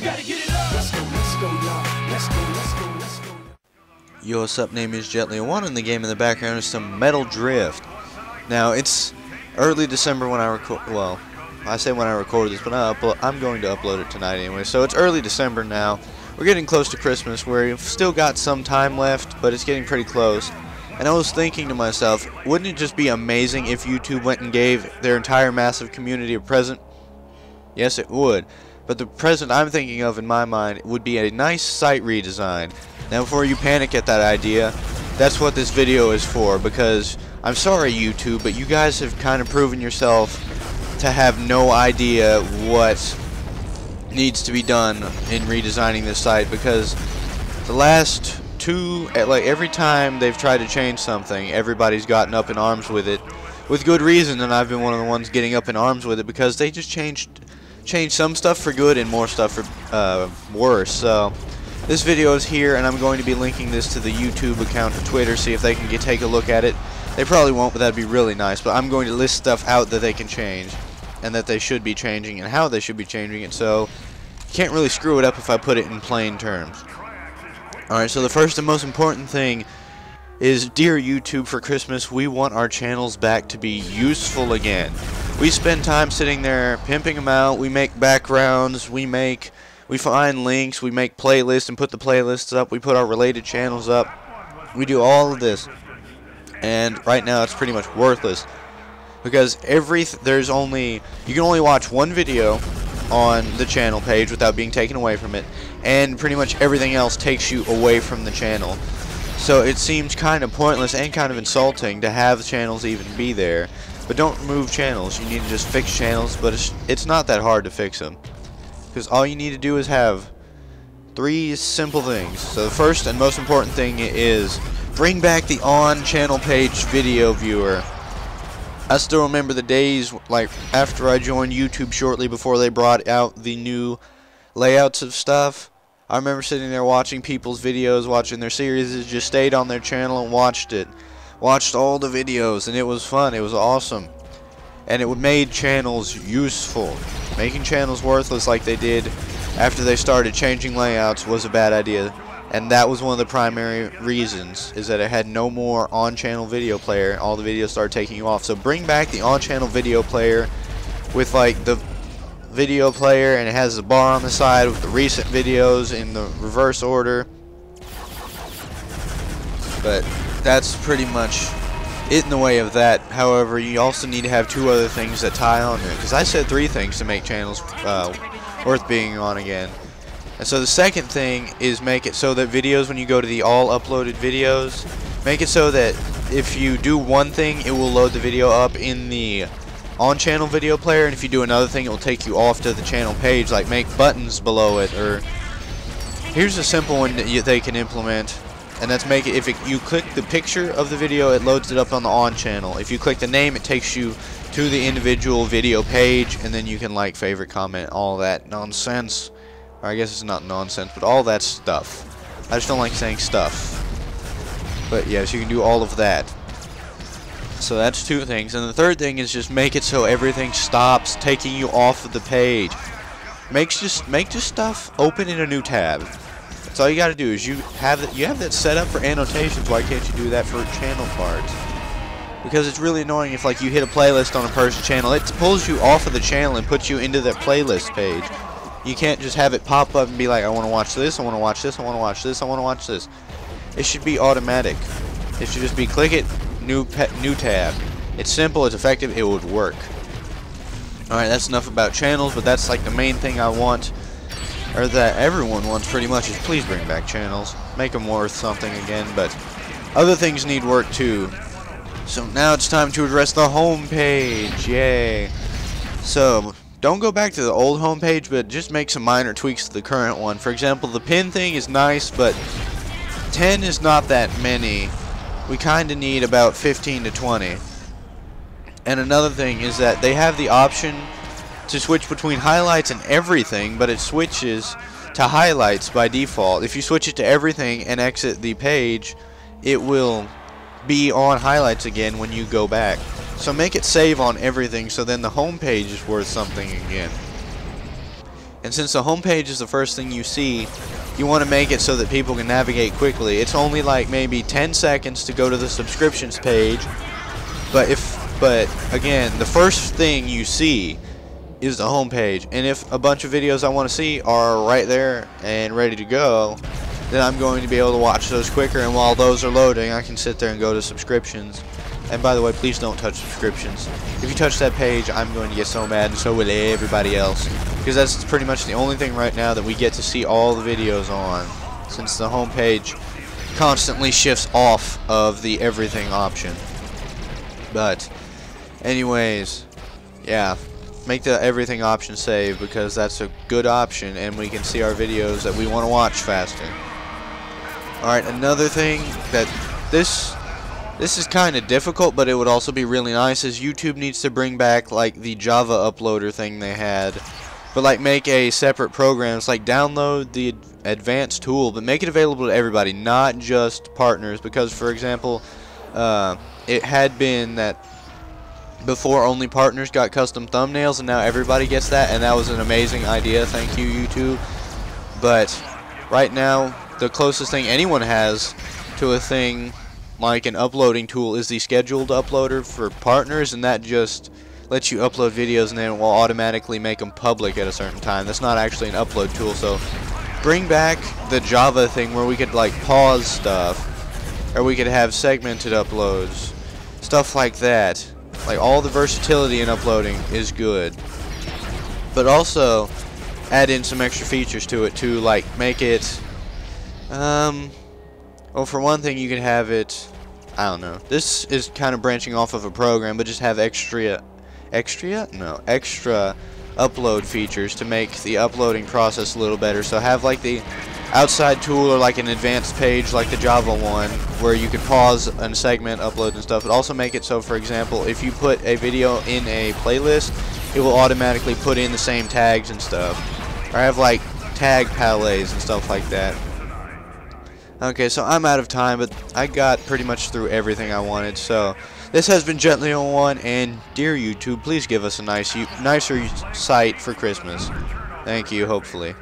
gotta get it up. Let's go, y'all. Let's go. Yo, what's up? Name is Jetly1, and the game in the background is some Metal Drift. Now, it's early December when I record. Well, I say when I record this, but I'm going to upload it tonight anyway. So it's early December now. We're getting close to Christmas. We've still got some time left, but it's getting pretty close. And I was thinking to myself, wouldn't it just be amazing if YouTube went and gave their entire massive community a present? Yes, it would. But the present I'm thinking of in my mind would be a nice site redesign. Now, before you panic at that idea, that's what this video is for, because I'm sorry, YouTube, but you guys have kind of proven yourself to have no idea what needs to be done in redesigning this site, because the last two, like every time they've tried to change something, everybody's gotten up in arms with it, with good reason, and I've been one of the ones getting up in arms with it, because they just changed some stuff for good and more stuff for worse. So this video is here, and I'm going to be linking this to the YouTube account or Twitter, see if they can take a look at it. They probably won't, but that'd be really nice. But I'm going to list stuff out that they can change, and that they should be changing, and how they should be changing it, so you can't really screw it up if I put it in plain terms. Alright, so the first and most important thing is, dear YouTube, for Christmas, we want our channels back to be useful again. We spend time sitting there pimping them out, we make backgrounds, we find links, we make playlists and put the playlists up, we put our related channels up, we do all of this, and right now it's pretty much worthless. Because you can only watch one video on the channel page without being taken away from it, and pretty much everything else takes you away from the channel. So it seems kind of pointless and kind of insulting to have channels even be there. But don't remove channels, you need to just fix channels, but it's not that hard to fix them. Because all you need to do is have 3 simple things. So the first and most important thing is bring back the on-channel page video viewer. I still remember the days, like, after I joined YouTube shortly before they brought out the new layouts of stuff. I remember sitting there watching people's videos, watching their series, just stayed on their channel and watched it. Watched all the videos, and it was fun, it was awesome. And it made channels useful. Making channels worthless like they did after they started changing layouts was a bad idea. And that was one of the primary reasons, is that it had no more on-channel video player. All the videos started taking you off. So bring back the on-channel video player with, like, the video player, and it has a bar on the side with the recent videos in the reverse order. But that's pretty much it in the way of that. However, you also need to have 2 other things that tie on to it, because I said 3 things to make channels worth being on again. And so the second thing is make it so that videos, when you go to the all uploaded videos, make it so that if you do one thing, it will load the video up in the on-channel video player, and if you do another thing, it will take you off to the channel page, like make buttons below it. Or here's a simple one that they can implement, and that's make it, if you click the picture of the video, it loads it up on the on-channel. If you click the name, it takes you to the individual video page, and then you can like, favorite, comment, all that nonsense. Or I guess it's not nonsense, but all that stuff. I just don't like saying stuff. But yes, you can do all of that. So that's 2 things. And the third thing is just make it so everything stops taking you off of the page. Make just stuff open in a new tab. That's all you got to do, is you have that set up for annotations. Why can't you do that for channel cards? Because it's really annoying if, like, you hit a playlist on a person's channel, it pulls you off of the channel and puts you into the playlist page. You can't just have it pop up and be like, I want to watch this, I want to watch this, I want to watch this, I want to watch this. It should be automatic. It should just be click it, new tab. It's simple, it's effective, it would work. Alright, that's enough about channels, but that's like the main thing I want, or that everyone wants pretty much, is please bring back channels. Make them worth something again, but other things need work too. So now it's time to address the home page. Yay. So don't go back to the old homepage, but just make some minor tweaks to the current one. For example, the pin thing is nice, but 10 is not that many. We kind of need about 15 to 20. And another thing is that they have the option to switch between highlights and everything, but it switches to highlights by default. If you switch it to everything and exit the page, it will be on highlights again when you go back. So make it save on everything, so then the home page is worth something again. And since the homepage is the first thing you see, you want to make it so that people can navigate quickly. It's only like maybe 10 seconds to go to the subscriptions page, but again, the first thing you see is the homepage. And if a bunch of videos I want to see are right there and ready to go, then I'm going to be able to watch those quicker, and while those are loading, I can sit there and go to subscriptions. And by the way, please don't touch subscriptions. If you touch that page, I'm going to get so mad, and so will everybody else. Because that's pretty much the only thing right now that we get to see all the videos on, since the home page constantly shifts off of the everything option. But anyways, yeah, make the everything option save, because that's a good option and we can see our videos that we want to watch faster. Alright, another thing that this is kind of difficult, but it would also be really nice, is YouTube needs to bring back like the Java uploader thing they had, but like make a separate program. It's like download the advanced tool, but make it available to everybody, not just partners. Because for example, it had been that before only partners got custom thumbnails, and now everybody gets that, and that was an amazing idea, thank you YouTube. But right now the closest thing anyone has to a thing like an uploading tool is the scheduled uploader for partners, and that just lets you upload videos and then it will automatically make them public at a certain time. That's not actually an upload tool. So bring back the Java thing where we could like pause stuff, or we could have segmented uploads, stuff like that. Like, all the versatility in uploading is good, but also add in some extra features to it to like make it well, for one thing, you can have it, I don't know, this is kind of branching off of a program, but just have extra upload features to make the uploading process a little better. So have like the outside tool, or like an advanced page like the Java one, where you can pause and segment uploads and stuff. But also make it so, for example, if you put a video in a playlist, it will automatically put in the same tags and stuff. Or have like tag palettes and stuff like that. Okay, so I'm out of time, but I got pretty much through everything I wanted. So this has been Gently on One, and dear YouTube, please give us a nicer site for Christmas. Thank you, hopefully.